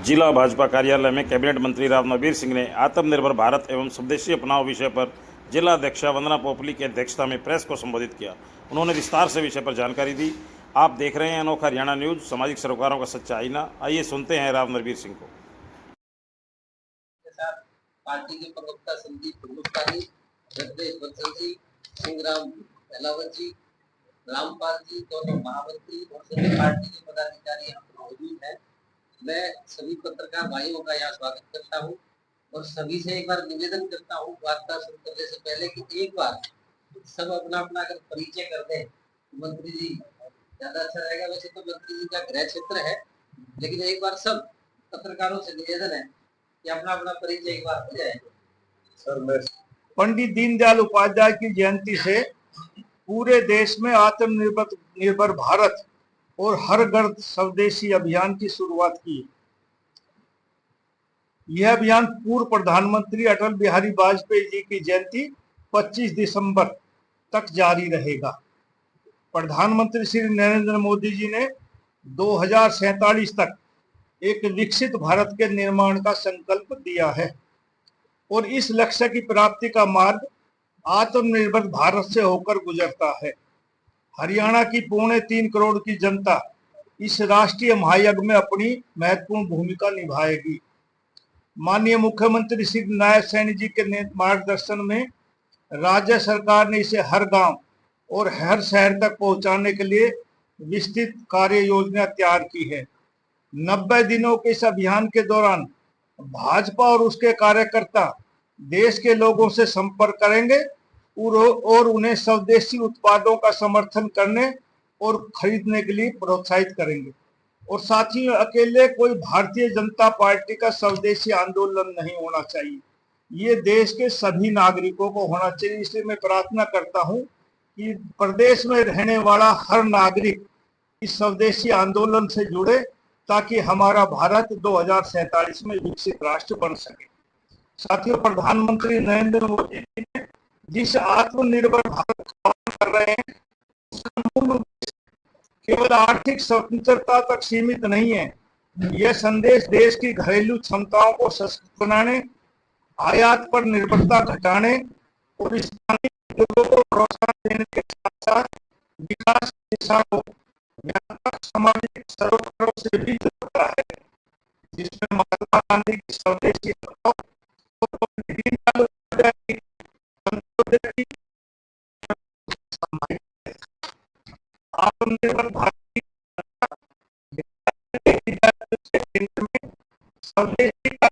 जिला भाजपा कार्यालय में कैबिनेट मंत्री राव नरबीर सिंह ने आत्मनिर्भर भारत एवं स्वदेशी अपनाओ विषय पर जिला अध्यक्षा वंदना पोपली की अध्यक्षता में प्रेस को संबोधित किया। उन्होंने विस्तार से विषय पर जानकारी दी। आप देख रहे हैं अनोखा हरियाणा न्यूज, सामाजिक सरोकारों का सच्चा आईना। आइए सुनते हैं राव नरबीर सिंह को। पार्टी के प्रवक्ता संदीप गुप्तानी, जगदेश बंसल जी, सिंहराम अहलावत जी, रामपाल जी, दोनों महामंत्री और सभी पार्टी के पदाधिकारी यहाँ पर मौजूद हैं। मैं सभी पत्रकार भाइयों का यहाँ स्वागत करता हूँ और सभी से एक बार निवेदन करता हूँ वार्ता शुरू करने से पहले कि एक बार सब अपना अपना अगर परिचय कर दें, मंत्री जी ज्यादा अच्छा रहेगा। वैसे तो मंत्री जी का गृह क्षेत्र है, लेकिन एक बार सब पत्रकारों से निवेदन है कि अपना अपना परिचय एक बार हो जाए। सर, मैं पंडित दीनदयाल उपाध्याय की जयंती से पूरे देश में आत्मनिर्भर भारत और हर घर स्वदेशी अभियान की शुरुआत की। यह अभियान पूर्व प्रधानमंत्री अटल बिहारी वाजपेयी जी की जयंती 25 दिसंबर तक जारी रहेगा। प्रधानमंत्री श्री नरेंद्र मोदी जी ने 2047 तक एक विकसित भारत के निर्माण का संकल्प दिया है और इस लक्ष्य की प्राप्ति का मार्ग आत्मनिर्भर भारत से होकर गुजरता है। हरियाणा की 3.25 करोड़ की जनता इस राष्ट्रीय महायज्ञ में अपनी महत्वपूर्ण भूमिका निभाएगी। माननीय मुख्यमंत्री श्री नारायण सैनी जी के मार्गदर्शन में राज्य सरकार ने इसे हर गांव और हर शहर तक पहुंचाने के लिए विस्तृत कार्य योजना तैयार की है। 90 दिनों के इस अभियान के दौरान भाजपा और उसके कार्यकर्ता देश के लोगों से संपर्क करेंगे और उन्हें स्वदेशी उत्पादों का समर्थन करने और खरीदने के लिए प्रोत्साहित करेंगे। और साथ ही अकेले कोई भारतीय जनता पार्टी का स्वदेशी आंदोलन नहीं होना चाहिए, ये देश के सभी नागरिकों को होना चाहिए। इसलिए मैं प्रार्थना करता हूं कि प्रदेश में रहने वाला हर नागरिक इस स्वदेशी आंदोलन से जुड़े ताकि हमारा भारत 2047 में विकसित राष्ट्र बन सके। साथियों, प्रधानमंत्री नरेंद्र मोदी जी ने जिस आत्मनिर्भर भारत का कर रहे हैं, उसका मूल उद्देश्य केवल आर्थिक स्वतंत्रता तक सीमित नहीं है। यह संदेश देश की घरेलू क्षमताओं को सशक्त बनाने, आयात पर निर्भरता घटाने और स्थानीय उद्योगों को प्रोत्साहन देने के साथ साथ विकास की दिशा को व्यापक सामाजिक सरोकारों से भी जोड़ता है, जिसमें महात्मा गांधी की स्वदेशी आत्मनिर्भर भारत में स्वदेशी का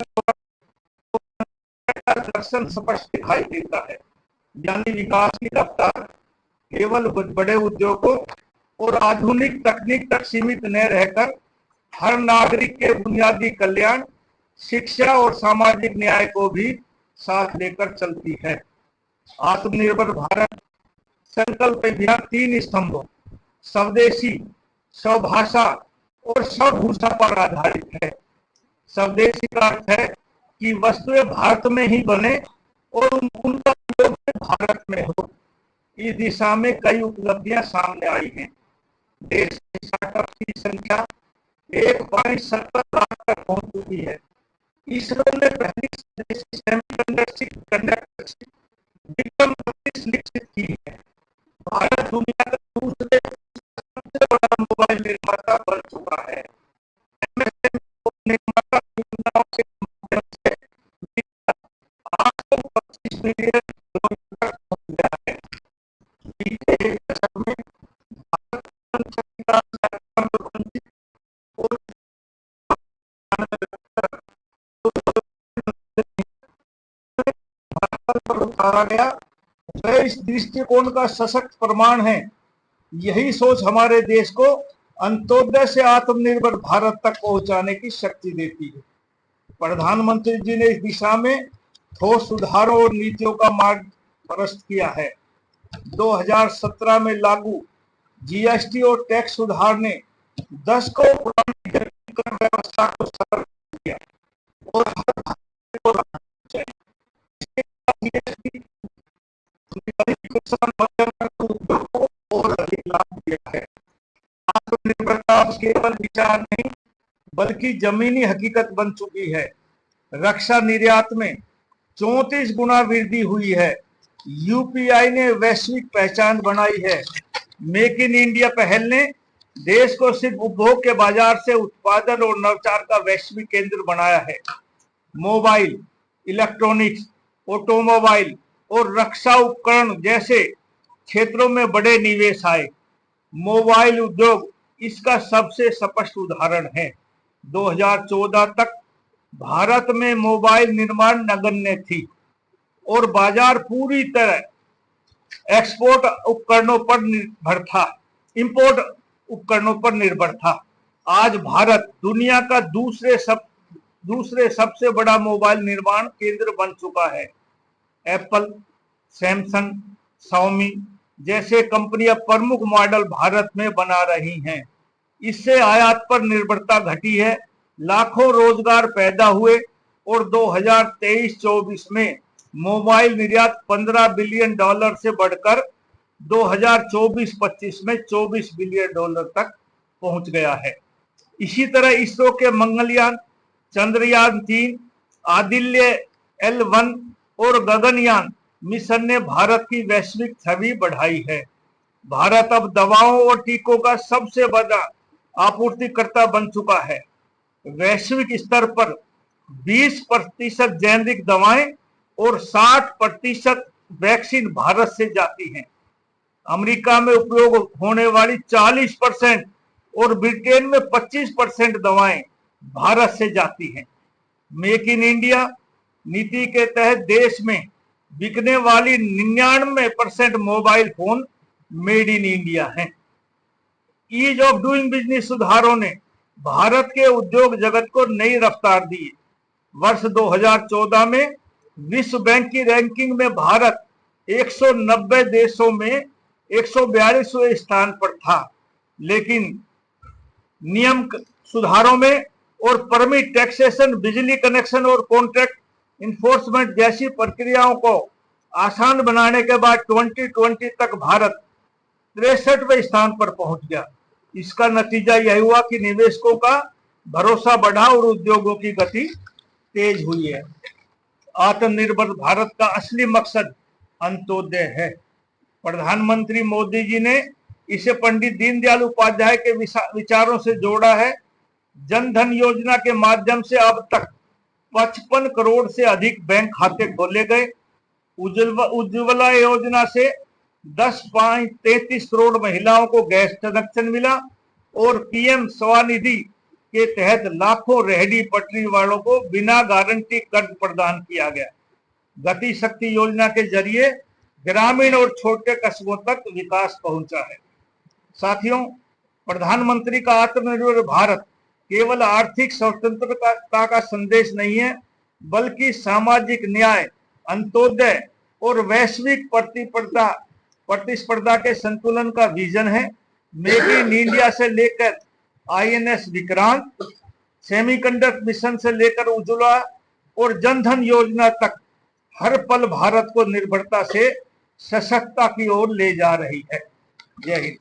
दर्शन स्पष्ट दिखाई देता है। यानी विकास की रफ्तार केवल बड़े उद्योगों और आधुनिक तकनीक तक सीमित न रहकर हर नागरिक के बुनियादी कल्याण, शिक्षा और सामाजिक न्याय को भी साथ लेकर चलती है। आत्मनिर्भर भारत संकल्प अभियान 3 स्तंभों स्वदेशी, स्वभाषा और स्वभूषा पर आधारित है। स्वदेशी का अर्थ है कि वस्तुएं भारत में ही बने और उनका उपयोग भारत में हो। इस दिशा में कई उपलब्धियां सामने आई हैं। देश में स्टार्टअप की संख्या 1.70 लाख तक पहुंच चुकी है। इसरो ने पहली स्वदेशी सेमीकंडक्टर विक्रम 32 विकसित की है। भारत दुनिया का दूसरे सबसे बड़ा मोबाइल निर्माता बन चुका है। निर्माता योजनाओं के माध्यम से 825 मिलियन किलोमीटर पहुंच गया है। बीते एक दशक में उतारा गया, वह इस दृष्टिकोण का सशक्त प्रमाण है। यही सोच हमारे देश को अंत्योदय से आत्मनिर्भर भारत तक पहुंचाने की शक्ति देती है। प्रधानमंत्री जी ने इस दिशा में ठोस सुधारों और नीतियों का मार्ग प्रशस्त किया है। 2017 में लागू जीएसटी और टैक्स सुधार ने 10 को पुरानी कर व्यवस्था को सरल किया और हर भारतीय को और अधिक लाभ दिया है। आत्मनिर्भरता केवल विचार नहीं बल्कि जमीनी हकीकत बन चुकी है। रक्षा निर्यात में 34 गुना वृद्धि हुई है। यूपीआई ने वैश्विक पहचान बनाई है। मेक इन इंडिया पहल ने देश को सिर्फ उपभोग के बाजार से उत्पादन और नवाचार का वैश्विक केंद्र बनाया है। मोबाइल, इलेक्ट्रॉनिक्स, ऑटोमोबाइल और रक्षा उपकरण जैसे क्षेत्रों में बड़े निवेश आए। मोबाइल उद्योग इसका सबसे स्पष्ट उदाहरण है। 2014 तक भारत में मोबाइल निर्माण नगण्य थी और बाजार पूरी तरह एक्सपोर्ट उपकरणों पर निर्भर था, इंपोर्ट उपकरणों पर निर्भर था। आज भारत दुनिया का दूसरे सबसे बड़ा मोबाइल निर्माण केंद्र बन चुका है। एप्पल, सैमसंग, शाओमी जैसे कंपनियां प्रमुख मॉडल भारत में बना रही हैं। इससे आयात पर निर्भरता घटी है, लाखों रोजगार पैदा हुए और 2023-24 में मोबाइल निर्यात $15 बिलियन से बढ़कर 2024-25 में $24 बिलियन तक पहुंच गया है। इसी तरह इसरो के मंगलयान, चंद्रयान 3, आदित्य L1 और गगनयान मिशन ने भारत की वैश्विक छवि बढ़ाई है। भारत अब दवाओं और टीकों का सबसे बड़ा आपूर्तिकर्ता बन चुका है। वैश्विक स्तर पर 20% जेनेरिक दवाएं और 60% वैक्सीन भारत से जाती हैं। अमेरिका में उपयोग होने वाली 40% और ब्रिटेन में 25% दवाएं भारत से जाती हैं। मेक इन इंडिया नीति के तहत देश में बिकने वाली 99% mobile phone made in India हैं। ईज ऑफ डूइंग बिजनेस सुधारों ने भारत के उद्योग जगत को नई रफ्तार दी। वर्ष 2014 में विश्व बैंक की रैंकिंग में भारत 190 देशों में 142वें स्थान पर था, लेकिन नियम सुधारों में और परमिट, टैक्सेशन, बिजली कनेक्शन और कॉन्ट्रैक्ट इन्फोर्समेंट जैसी प्रक्रियाओं को आसान बनाने के बाद 2020 तक भारत 63वें स्थान पर पहुंच गया। इसका नतीजा यह हुआ कि निवेशकों का भरोसा बढ़ा और उद्योगों की गति तेज हुई है। आत्मनिर्भर भारत का असली मकसद अंत्योदय है। प्रधानमंत्री मोदी जी ने इसे पंडित दीनदयाल उपाध्याय के विचारों से जोड़ा है। जन धन योजना के माध्यम से अब तक 55 करोड़ से अधिक बैंक खाते खोले गए। उज्ज्वला योजना से 10.33 करोड़ महिलाओं को गैस कनेक्शन मिला और पीएम स्वनिधि के तहत लाखों रेहड़ी पटरी वालों को बिना गारंटी कर्ज प्रदान किया गया। गति शक्ति योजना के जरिए ग्रामीण और छोटे कस्बों तक विकास पहुंचा है। साथियों, प्रधानमंत्री का आत्मनिर्भर भारत केवल आर्थिक स्वतंत्रता का संदेश नहीं है, बल्कि सामाजिक न्याय, अंत्योदय और वैश्विक प्रतिस्पर्धा के संतुलन का विजन है। मेक इन इंडिया से लेकर INS विक्रांत, सेमीकंडक्टर मिशन से लेकर उज्ज्वला और जनधन योजना तक हर पल भारत को निर्भरता से सशक्तता की ओर ले जा रही है। जय हिंद।